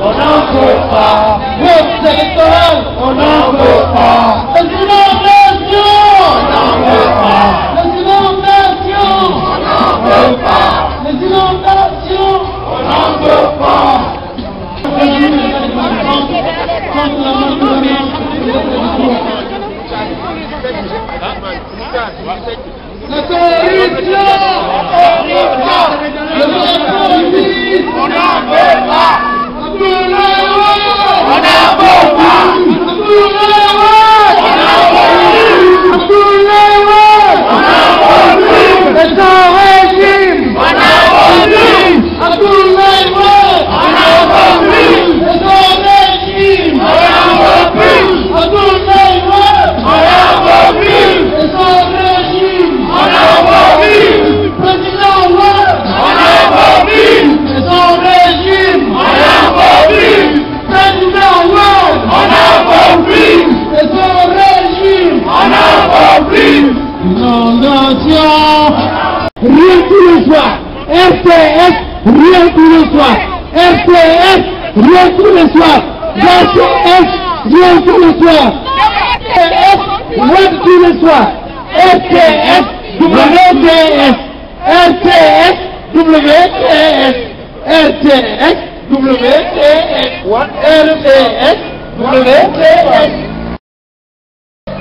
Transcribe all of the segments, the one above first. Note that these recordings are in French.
on n'en veut pas. Vote électoral, on n'en veut pas. Les inondations, on n'en veut pas. Les inondations, on n'en veut pas. Les inondations, on n'en veut pas. La corruption, on n'en veut pas. On n'en veut pas. C'est son régime. On n'en veut plus. On n'en veut plus. C'est son régime. On n'en veut plus. On n'en veut plus. C'est son régime. On n'en veut plus. Président Wade. On n'en veut plus. C'est son régime. On n'en veut plus. Président Wade. On n'en veut plus. C'est son régime. On n'en veut plus. Inondation. Rien tous les soirs. RTS, rien tous les soirs. RTS, rien tous les soirs. RTS, rien tous les soirs. RTS, rien tous les soirs. RTS, WTS. RTS, WTS. RTS, WTS. RTS, WTS.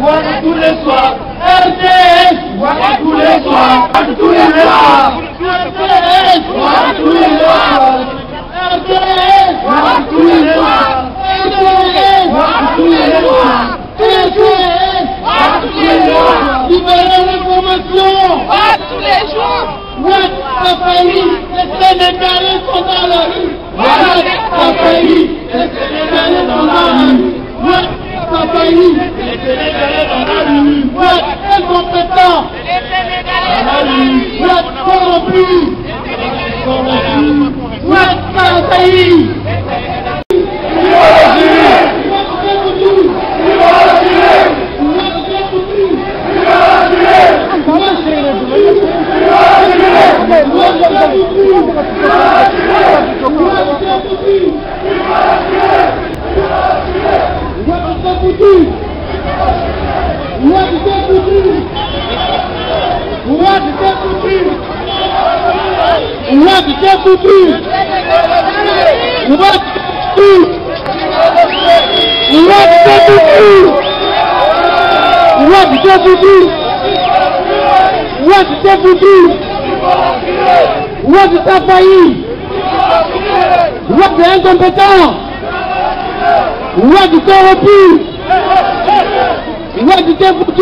Voilà tous les soirs. RTS, voilà tous les soirs. Tous les soirs. RTS, voilà tous les soirs. RTS, voilà tous les soirs. RTS, voilà tous les soirs. RTS, voilà tous les soirs. Libérez l'information. Voilà tous les jours. Wade a failli, les Sénégalais sont dans la rue. Wade a failli, les Sénégalais sont dans la rue. Wade a failli, les Sénégalais dans la rue. Wade incompétent, les Sénégalais dans la rue. Wade corrompu, Wade a failli. Wade a failli. Wade est incompétent. Wade corrompu. Wade est foutu.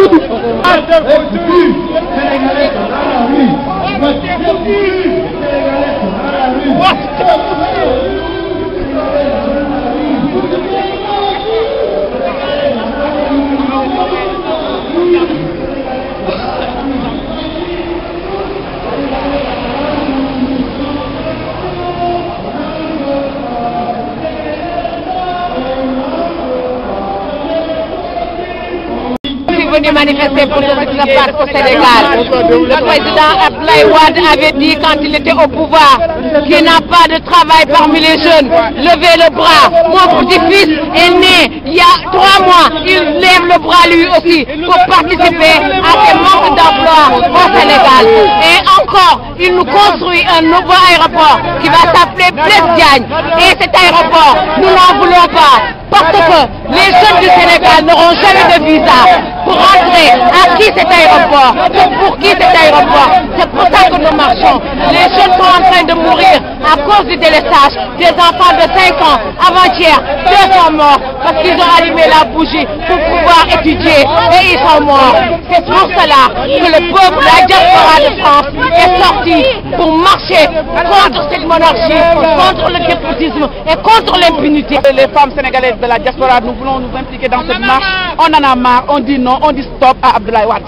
Venu manifester pour ce qui se passe au Sénégal. Le président Abdoulaye Wade avait dit quand il était au pouvoir qu'il n'a pas de travail parmi les jeunes. Levez le bras. Mon petit-fils est né il y a 3 mois. Il lève le bras lui aussi pour participer à ces manques d'emploi au Sénégal. Et encore, il nous construit un nouveau aéroport qui va s'appeler Blaise Diagne. Et cet aéroport, nous n'en voulons pas. Parce que les jeunes du Sénégal n'auront jamais de visa pour rentrer. À qui cet aéroport? Pour qui cet aéroport? C'est pour ça que nous marchons. Les jeunes sont en train de mourir à cause du délestage. Des enfants de 5 ans, avant-hier, 2 sont morts parce qu'ils ont allumé la bougie pour pouvoir étudier et ils sont morts. C'est pour cela que le peuple, la diaspora de France est sorti pour marcher contre cette monarchie, contre le despotisme et contre l'impunité. Les femmes sénégalaises de la diaspora, nous voulons nous impliquer dans cette marche. On en a marre, on dit non, on dit stop à Abdoulaye Wade.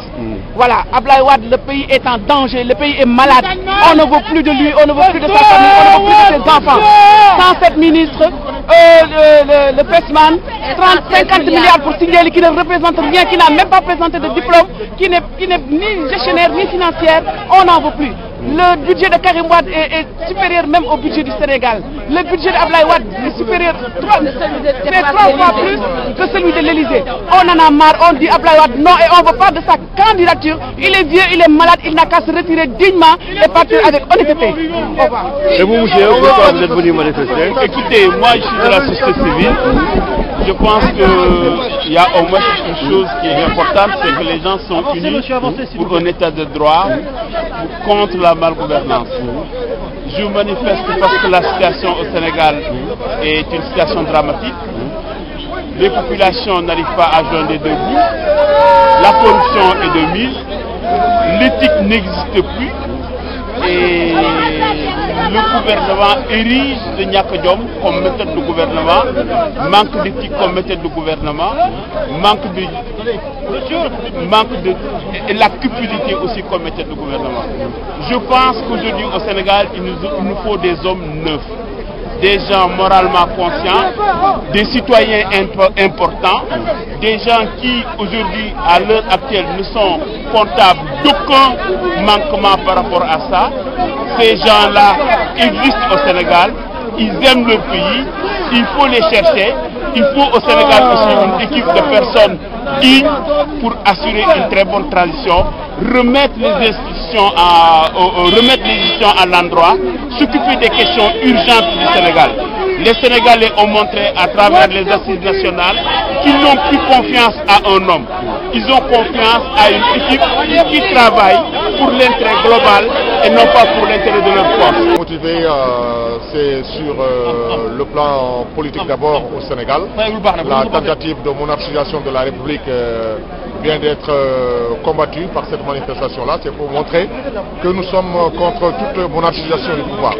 Voilà, Abdoulaye Wade, le pays est en danger, le pays est malade. On ne veut plus de lui, on ne veut plus de sa famille, on ne veut plus de ses enfants. 107 ministres, le pressman, 50 milliards pour signer, qui ne représente rien, qui n'a même pas présenté de diplôme, qui n'est ni gestionnaire ni financière, on n'en veut plus. Le budget de Karim Wade est supérieur même au budget du Sénégal. Le budget d'Abdoulaye Wade est supérieur 3 fois plus que celui de l'Élysée. On en a marre, on dit Abdoulaye Wade non et on ne veut pas de sa candidature. Il est vieux, il est malade, il n'a qu'à se retirer dignement et partir avec honnêteté. Au revoir. Et vous, monsieur, pourquoi vous êtes venu manifester? Écoutez, moi je suis de la société civile. Je pense qu'il y a au moins une chose qui est importante, c'est que les gens sont unis pour un état de droit, contre la malgouvernance. Je manifeste parce que la situation au Sénégal est une situation dramatique. Les populations n'arrivent pas à joindre les deux bouts. La corruption est de mise. L'éthique n'existe plus. Et le gouvernement érige le Nyakadjom comme méthode de gouvernement, manque d'éthique comme méthode de gouvernement, et la cupidité aussi comme méthode de gouvernement. Je pense qu'aujourd'hui au Sénégal, il nous faut des hommes neufs, des gens moralement conscients, des citoyens importants, des gens qui aujourd'hui, à l'heure actuelle, ne sont comptables d'aucun manquement par rapport à ça. Ces gens-là existent au Sénégal, ils aiment leur pays, il faut les chercher. Il faut au Sénégal aussi une équipe de personnes dignes pour assurer une très bonne transition, remettre les institutions à l'endroit, s'occuper des questions urgentes du Sénégal. Les Sénégalais ont montré à travers les assises nationales qu'ils n'ont plus confiance à un homme. Ils ont confiance à une équipe qui travaille pour l'intérêt global et non pas pour l'intérêt de leur force. Motivé, c'est sur le plan politique d'abord au Sénégal. La tentative de monarchisation de la République vient d'être combattue par cette manifestation-là. C'est pour montrer que nous sommes contre toute monarchisation du pouvoir.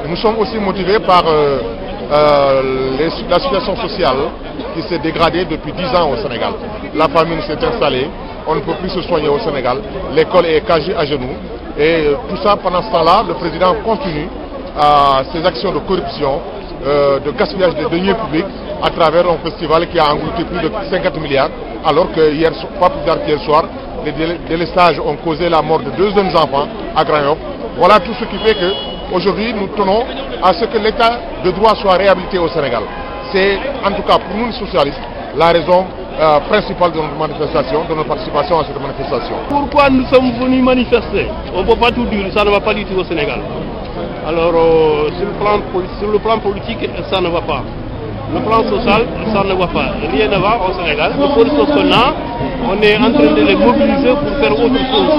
Nous sommes aussi motivés par la situation sociale qui s'est dégradée depuis 10 ans au Sénégal. La famine s'est installée, on ne peut plus se soigner au Sénégal, l'école est cagée à genoux. Et tout ça, pendant ce temps-là, le président continue ses actions de corruption, de gaspillage de deniers publics à travers un festival qui a englouti plus de 50 milliards, alors que pas plus tard qu'hier soir, les délestages ont causé la mort de 2 jeunes enfants à Grand Yoff. Voilà tout ce qui fait qu'aujourd'hui, nous tenons à ce que l'état de droit soit réhabilité au Sénégal. C'est, en tout cas pour nous les socialistes, la raison principale de notre manifestation, de notre participation à cette manifestation. Pourquoi nous sommes venus manifester? On ne peut pas tout dire, ça ne va pas du tout au Sénégal. Alors, sur le plan politique, ça ne va pas. Le plan social, ça ne va pas. Rien ne va au Sénégal. Les forces qu'on a, on est en train de les mobiliser pour faire autre chose,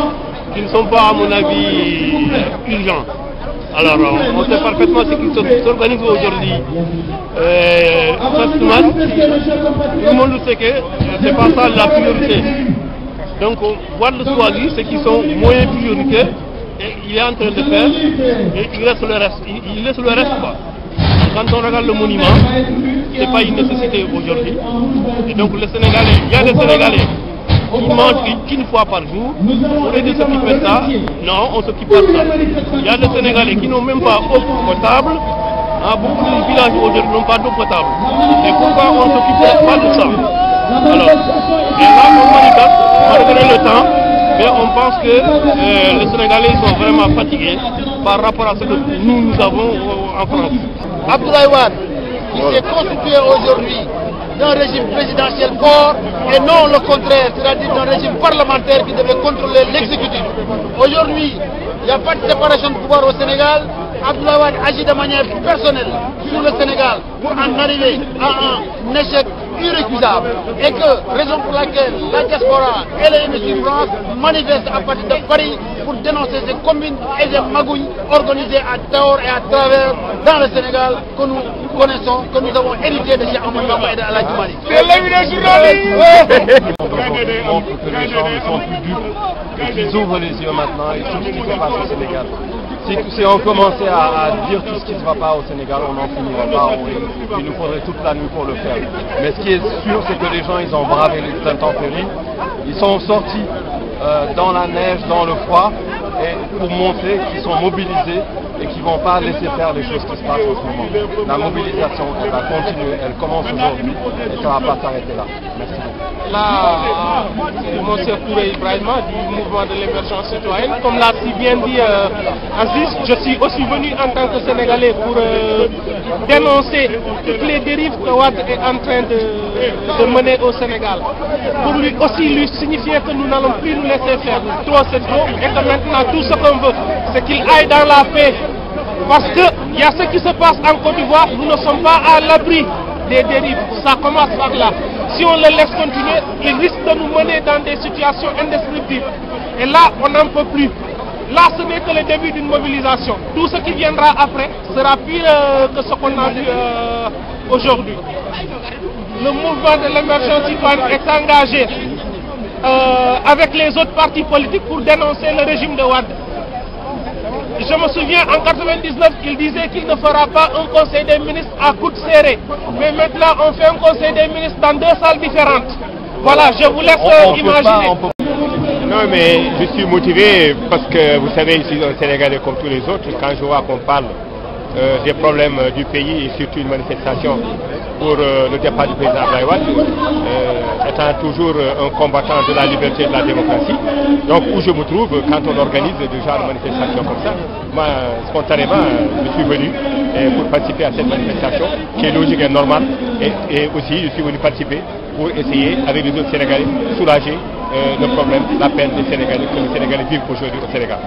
qui ne sont pas, à mon avis, urgents. Alors, on sait parfaitement ce qui s'organise aujourd'hui. Tout le monde sait que ce n'est pas ça la priorité. Donc, voir le choisir, ceux qui sont moins prioritaires, et il est en train de faire, et il laisse le reste. Il laisse le reste quoi. Quand on regarde le monument, ce n'est pas une nécessité aujourd'hui. Et donc, les Sénégalais, il y a des Sénégalais qui mangent qu'une fois par jour. Au lieu de s'occuper de ça, non, on s'occupe pas de ça. Il y a des Sénégalais qui n'ont même pas eau potable. Beaucoup de villages aujourd'hui n'ont pas d'eau potable. Et pourquoi on ne s'occupe pas de ça? Alors, et là, on manifeste, malgré le temps, mais on pense que les Sénégalais sont vraiment fatigués par rapport à ce que nous avons en France. Abdoulaye Wade, qui s'est constitué aujourd'hui d'un régime présidentiel fort et non le contraire, c'est-à-dire d'un régime parlementaire qui devait contrôler l'exécutif. Aujourd'hui, il n'y a pas de séparation de pouvoir au Sénégal. Abdoulaye Wade agit de manière personnelle sur le Sénégal pour en arriver à un échec irrécusable. Et que, raison pour laquelle la diaspora et les émissions France manifestent à partir de Paris pour dénoncer ces combines et ces magouilles organisées à tort et à travers dans le Sénégal que nous connaissons, que nous avons hérité de Cheikh Ahmadou Bamba et de Aladji Malick. C'est l'avis des journalistes. On montre que les gens ne sont plus dupes, qu'ils ouvrent les yeux maintenant et tout ce qui se passe au Sénégal. Si on commençait à dire tout ce qui ne va pas au Sénégal, on n'en finirait pas. Il nous faudrait toute la nuit pour le faire. Mais ce qui est sûr, c'est que les gens, ils ont bravé les intempéries. Ils sont sortis dans la neige, dans le froid, et pour montrer qu'ils sont mobilisés et qu'ils vont pas laisser faire les choses qui se passent en ce moment. La mobilisation, elle va continuer, elle commence aujourd'hui et ça ne va pas s'arrêter là. Merci beaucoup. Là, mon cher Touré Ibrahima du mouvement de l'émergence citoyenne. Comme l'a si bien dit Aziz, je suis aussi venu en tant que Sénégalais pour dénoncer toutes les dérives que Wade est en train de mener au Sénégal. Pour lui aussi lui signifier que nous n'allons plus nous laisser faire. Trop c'est trop et que maintenant tout ce qu'on veut, c'est qu'il aille dans la paix. Parce qu'il y a ce qui se passe en Côte d'Ivoire, nous ne sommes pas à l'abri des dérives. Ça commence par là. Si on le laisse continuer, il risque de nous mener dans des situations indescriptibles. Et là, on n'en peut plus. Là, ce n'est que le début d'une mobilisation. Tout ce qui viendra après sera pire que ce qu'on a vu aujourd'hui. Le mouvement de l'émergence citoyenne est engagé avec les autres partis politiques pour dénoncer le régime de Wade. Je me souviens en 1999 qu'il disait qu'il ne fera pas un conseil des ministres à coudes serrés. Mais maintenant on fait un conseil des ministres dans 2 salles différentes. Voilà, je vous laisse imaginer. Non mais je suis motivé parce que vous savez ici au Sénégal comme tous les autres, quand je vois qu'on parle des problèmes du pays et surtout une manifestation pour le départ du président Abdoulaye Wade, étant toujours un combattant de la liberté et de la démocratie. Donc où je me trouve quand on organise des genres de manifestations comme ça, moi spontanément je suis venu pour participer à cette manifestation qui est logique et normale et aussi je suis venu participer pour essayer avec les autres Sénégalais soulager le problème, la peine des Sénégalais que les Sénégalais vivent aujourd'hui au Sénégal.